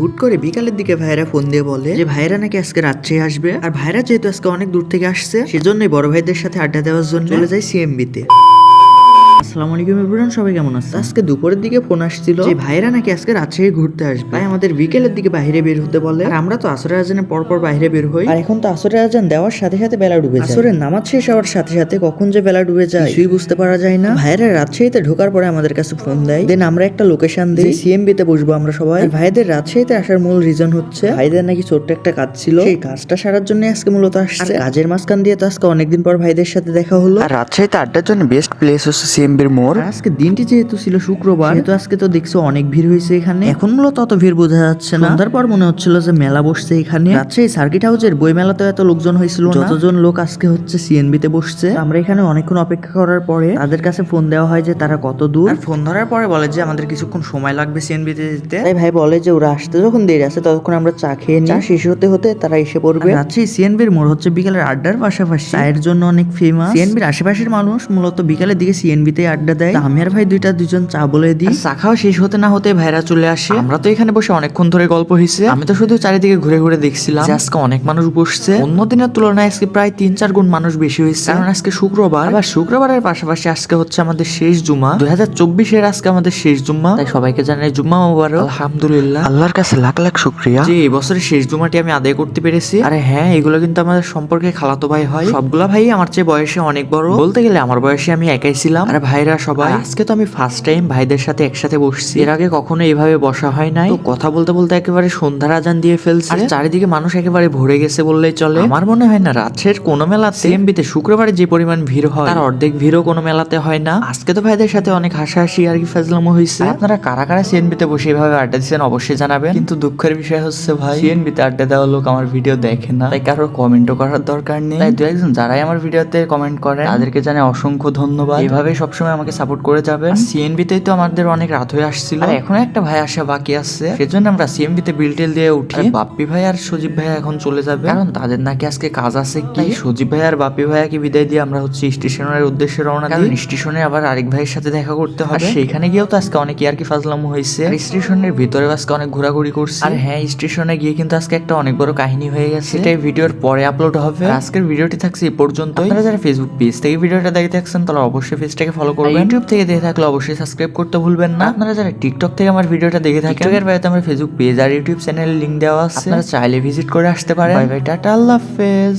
হুট করে বিকালের দিকে ভাইরা ফোন দিয়ে বলে যে ভাইরা নাকি আজকে রাত্রে আসবে, আর ভাইরা যেহেতু আজকে অনেক দূর থেকে আসছে সেজন্যই বড় ভাইদের সাথে আড্ডা দেওয়ার জন্য চলে যায় সিএমবি তে। আসসালামু আলাইকুম এভরিওয়ান, সবাই কেমন আছে? আজকে দুপুরের দিকে ফোন আসছিল যে ভাইরা নাকি আজকে রাত্রে ঘুরতে আসবে, তাই আমাদের বিকেলের দিকে বাইরে বের হতে বলে। আর আমরা তো আসরের আজানের পর বাইরে বের হই, আর এখন তো আসরের আজান দেওয়ার সাথে সাথে বেলা ডুবে যায়। আসরের নামাজ শেষ হওয়ার সাথে সাথে কখন যে বেলা ডুবে যায় কিছুই বুঝতে পারা যায় না। ভাইরা রাজশাহীতে ঢোকার পরে আমাদের কাছে ফোন দেয়, দেন আমরা একটা লোকেশন দিই, সিএমবি তে বসবো আমরা সবাই। ভাইদের রাজশাহীতে আসার মূল রিজন হচ্ছে ভাইদের নাকি ছোট্ট একটা কাজ ছিল, সেই কাজটা সারার জন্য আজকে মূলত আসছে। কাজের মাঝখান দিয়ে তো আজকে অনেকদিন পর ভাইদের সাথে দেখা হলো। আর রাজশাহীতে আড্ডার জন্য বেস্ট প্লেস হচ্ছে সিএমবির মোড়। আজকে দিনটি যেহেতু ছিল শুক্রবার, সেহেতু আজকে তো দেখছো অনেক ভিড় হয়েছে এখানে। এখন মূলত অত ভিড় বোঝা যাচ্ছে না, সন্ধ্যার পর মনে হচ্ছিল যে মেলা বসছে এখানে। রাজশাহী সার্কিট হাউসের বই মেলাতে এত লোকজন হয়েছিল না যতজন লোক আজকে হচ্ছে সিএনবি তে বসছে। আমরা এখানে অনেকক্ষণ অপেক্ষা করার পরে তাদের কাছে ফোন দেওয়া হয় যে তারা কত দূর, আর ফোন ধরার পরে বলে যে আমাদের কিছুক্ষণ সময় লাগবে সিএনবি তে যেতে। তাই ভাই বলে যে ওরা আসতে যখন দেরি আছে ততক্ষণ আমরা চা খেয়ে নিই, চা শেষ হতে হতে তারা এসে পড়বে। রাজশাহী সিএনবির মোড় হচ্ছে বিকেলের আড্ডার পাশাপাশি চায়ের জন্য অনেক ফেমাস। সিএনবির আশেপাশের মানুষ মূলত বিকালের দিকে সিএনবি তে আড্ডা দেয়। আমি আর ভাই দুজন চা বলে দিই, চা খাওয়া শেষ হতে না হতে ভাইরা চলে আসে। আমরা তো এখানে বসে অনেকক্ষণ ধরে গল্প হয়েছে, আমি তো শুধু চারিদিকে ঘুরে ঘুরে দেখছিলাম যে আজকে অনেক মানুষ বসছে। অন্য দিনের তুলনায় আজকে প্রায় 3-4 গুণ মানুষ বেশি হয়েছে, কারণ আজকে শুক্রবার। আবার শুক্রবারের পাশাপাশি আজকে হচ্ছে আমাদের শেষ জুমা 2024-এর, আজকে আমাদের শেষ জুম্মা। তাই সবাইকে জানাই জুম্মা মুবারক। আলহামদুলিল্লাহ, আল্লাহর কাছে লাখ লাখ শুকরিয়া যে এই বছরের শেষ জুমাটি আমি আদায় করতে পেরেছি। আরে হ্যাঁ, এগুলো কিন্তু আমাদের সম্পর্কে খালাতো ভাই হয়। সবগুলা ভাই আমার চেয়ে বয়সে অনেক বড়, বলতে গেলে আমার বয়সে আমি একাই ছিলাম। আর ভাইরা সবাই। আজকে তো আমি ফার্স্ট টাইম ভাইদের সাথে একসাথে বসছি, এর আগে কখনো এইভাবে বসা হয় নাই। তো কথা বলতে বলতে একেবারে সন্ধ্যার আজান দিয়ে ফেলছে, আর চারিদিকে মানুষ একেবারে ভরে গেছে বললেই চলে। আমার মনে হয় না রাজশাহীর কোনো মেলাতে সিএমবি তে শুক্রবারে যে পরিমাণ ভিড় হয় তার অর্ধেক ভিড়ও কোনো মেলাতে হয় না। আজকে তো ভাইদের সাথে অনেক হাসাহাসি আর কি ফাজলামো হয়েছে। আপনারা কারা কারা সিএনবি তে বসে এভাবে আড্ডা দিচ্ছেন অবশ্যই জানাবেন। কিন্তু দুঃখের বিষয় হচ্ছে ভাই, সিএনবি তে আড্ডা দেওয়া লোক আমার ভিডিও দেখে না, তাই কারোর কমেন্টও করার দরকার নেই। তাই দু একজন যারাই আমার ভিডিওতে কমেন্ট করে তাদেরকে জানাই অসংখ্য ধন্যবাদ। এইভাবে সবসময় আমাকে সাপোর্ট করে যাবেন। সিএনবি তেই তো আমাদের অনেক রাত হয়ে আসছিল, আর এখনো একটা ভাই আসা বাকি আছে, সেজন্য আমরা সিএমবি তে বিলটেল দিয়ে উঠি। বাপ্পি ভাই আর সজীব ভাই এখন চলে যাবে, কারণ তাদের নাকি আজকে কাজ আছে। কি সজীব ভাই আর বাপ্পি ভাইয়াকে বিদায় দিয়ে আমরা হচ্ছে স্টেশনের উদ্দেশ্যে রওনা দিই। স্টেশনে আবার আরেক ভাইয়ের সাথে দেখা করতে হবে, সেইখানে গিয়েও তো আজকে অনেক ইয়ার কি ফাজলামো হয়েছে। স্টেশনের ভিতরে আজকে অনেক ঘোরাঘুরি করছি। আর হ্যাঁ, স্টেশনে গিয়ে কিন্তু আজকে একটা অনেক বড় কাহিনী হয়ে গেছে, সেটাই ভিডিওর পরে আপলোড হবে। আজকের ভিডিওটি থাকছে এই পর্যন্তই। আপনারা যারা ফেসবুক পেজ থেকে ভিডিওটা দেখে থাকছেন তাহলে অবশ্যই পেজটাকে ফলো করবেন। ইউটিউব থেকে দেখে থাকলে অবশ্যই সাবস্ক্রাইব করতে ভুলবেন না। আপনারা যারা টিকটক থেকে আমার ভিডিওটা দেখে থাকেন, টিকটকের বাইরে আমার ফেসবুক পেজ আর ইউটিউব চ্যানেলের লিংক দেওয়া আছে, আপনারা চাইলে ভিজিট করে আসতে পারেন। বাই বাই, টাটা, আল্লাহ হাফেজ।